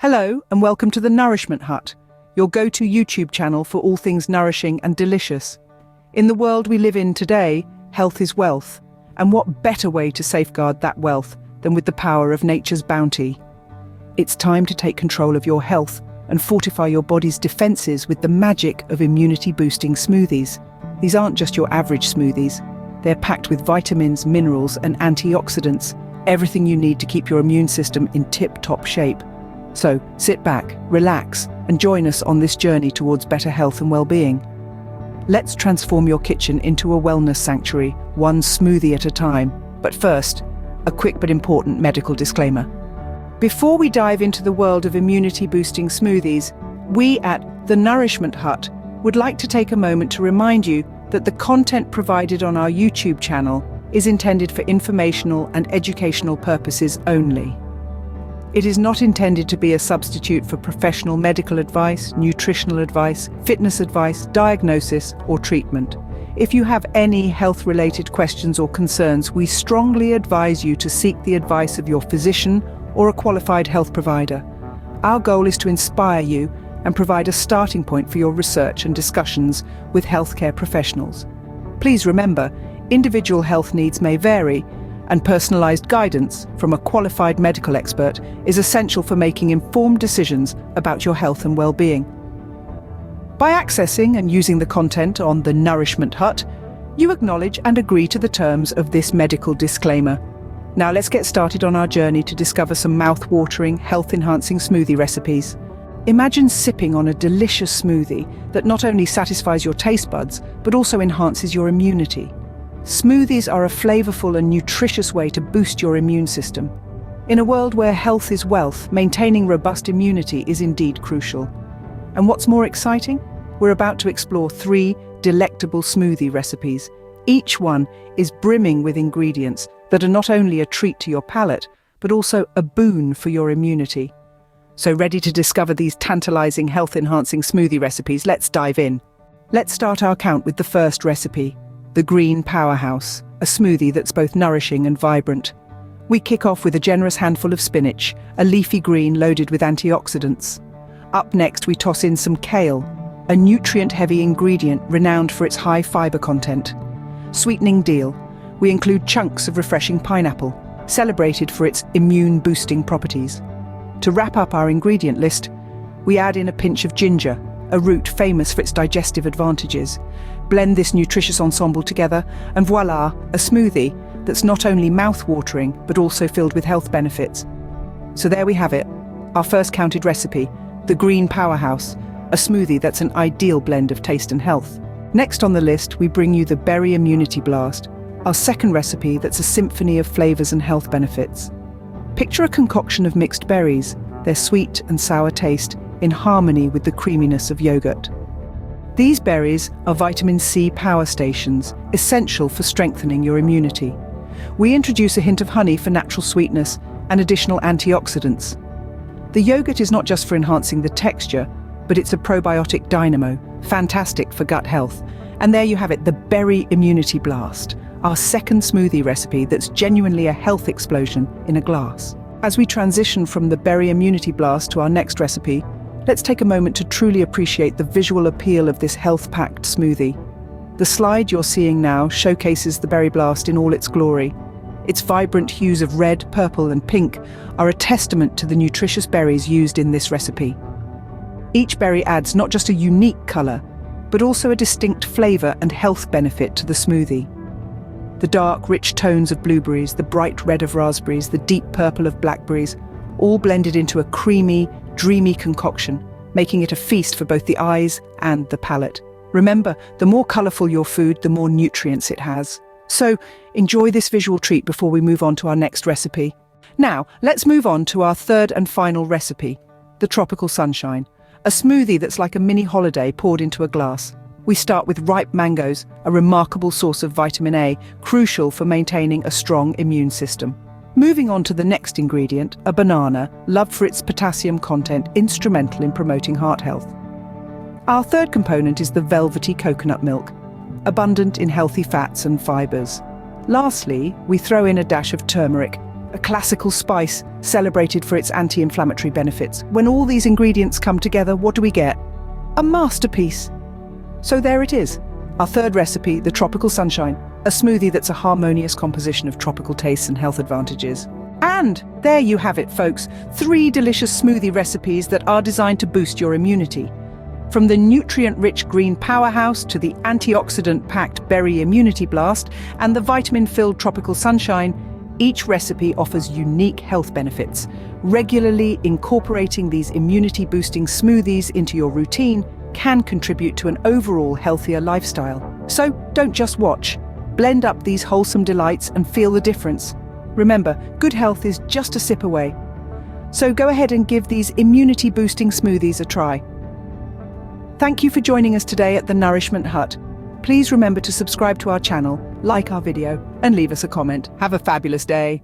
Hello and welcome to the Nourishment Hut, your go-to YouTube channel for all things nourishing and delicious. In the world we live in today, health is wealth, and what better way to safeguard that wealth than with the power of nature's bounty? It's time to take control of your health and fortify your body's defenses with the magic of immunity-boosting smoothies. These aren't just your average smoothies. They're packed with vitamins, minerals, and antioxidants, everything you need to keep your immune system in tip-top shape. So sit back, relax, and join us on this journey towards better health and well-being. Let's transform your kitchen into a wellness sanctuary, one smoothie at a time. But first, a quick but important medical disclaimer. Before we dive into the world of immunity-boosting smoothies, we at the Nourishment Hut would like to take a moment to remind you that the content provided on our YouTube channel is intended for informational and educational purposes only. It is not intended to be a substitute for professional medical advice, nutritional advice, fitness advice, diagnosis, or treatment. If you have any health-related questions or concerns, we strongly advise you to seek the advice of your physician or a qualified health provider. Our goal is to inspire you and provide a starting point for your research and discussions with healthcare professionals. Please remember, individual health needs may vary, and personalized guidance from a qualified medical expert is essential for making informed decisions about your health and well-being. By accessing and using the content on the Nourishment Hut, you acknowledge and agree to the terms of this medical disclaimer. Now let's get started on our journey to discover some mouth-watering, health-enhancing smoothie recipes. Imagine sipping on a delicious smoothie that not only satisfies your taste buds, but also enhances your immunity. Smoothies are a flavorful and nutritious way to boost your immune system. In a world where health is wealth, maintaining robust immunity is indeed crucial. And what's more exciting? We're about to explore 3 delectable smoothie recipes. Each one is brimming with ingredients that are not only a treat to your palate, but also a boon for your immunity. So ready to discover these tantalizing health-enhancing smoothie recipes? Let's dive in. Let's start our count with the first recipe. The Green Powerhouse, a smoothie that's both nourishing and vibrant. We kick off with a generous handful of spinach, a leafy green loaded with antioxidants. Up next, we toss in some kale, a nutrient-heavy ingredient renowned for its high fiber content. Sweetening deal, we include chunks of refreshing pineapple, celebrated for its immune-boosting properties. To wrap up our ingredient list, we add in a pinch of ginger, a root famous for its digestive advantages. Blend this nutritious ensemble together, and voila, a smoothie that's not only mouth-watering, but also filled with health benefits. So there we have it, our first counted recipe, the Green Powerhouse, a smoothie that's an ideal blend of taste and health. Next on the list, we bring you the Berry Immunity Blast, our second recipe that's a symphony of flavors and health benefits. Picture a concoction of mixed berries, their sweet and sour taste in harmony with the creaminess of yogurt. These berries are vitamin C power stations, essential for strengthening your immunity. We introduce a hint of honey for natural sweetness and additional antioxidants. The yogurt is not just for enhancing the texture, but it's a probiotic dynamo, fantastic for gut health. And there you have it, the Berry Immunity Blast, our second smoothie recipe that's genuinely a health explosion in a glass. As we transition from the Berry Immunity Blast to our next recipe, let's take a moment to truly appreciate the visual appeal of this health-packed smoothie. The slide you're seeing now showcases the Berry Blast in all its glory. Its vibrant hues of red, purple, and pink are a testament to the nutritious berries used in this recipe. Each berry adds not just a unique color, but also a distinct flavor and health benefit to the smoothie. The dark, rich tones of blueberries, the bright red of raspberries, the deep purple of blackberries, all blended into a creamy, dreamy concoction, making it a feast for both the eyes and the palate. Remember, the more colorful your food, the more nutrients it has. So enjoy this visual treat before we move on to our next recipe. Now, let's move on to our third and final recipe, the Tropical Sunshine, a smoothie that's like a mini holiday poured into a glass. We start with ripe mangoes, a remarkable source of vitamin A, crucial for maintaining a strong immune system. Moving on to the next ingredient, a banana, loved for its potassium content, instrumental in promoting heart health. Our third component is the velvety coconut milk, abundant in healthy fats and fibers. Lastly, we throw in a dash of turmeric, a classical spice celebrated for its anti-inflammatory benefits. When all these ingredients come together, what do we get? A masterpiece. So there it is. Our third recipe, the Tropical Sunshine, a smoothie that's a harmonious composition of tropical tastes and health advantages. And there you have it, folks. 3 delicious smoothie recipes that are designed to boost your immunity. From the nutrient-rich green powerhouse to the antioxidant-packed berry immunity blast and the vitamin-filled Tropical Sunshine, each recipe offers unique health benefits. Regularly incorporating these immunity-boosting smoothies into your routine can contribute to an overall healthier lifestyle. So don't just watch. Blend up these wholesome delights and feel the difference. Remember, good health is just a sip away. So go ahead and give these immunity-boosting smoothies a try. Thank you for joining us today at the Nourishment Hut. Please remember to subscribe to our channel, like our video, and leave us a comment. Have a fabulous day.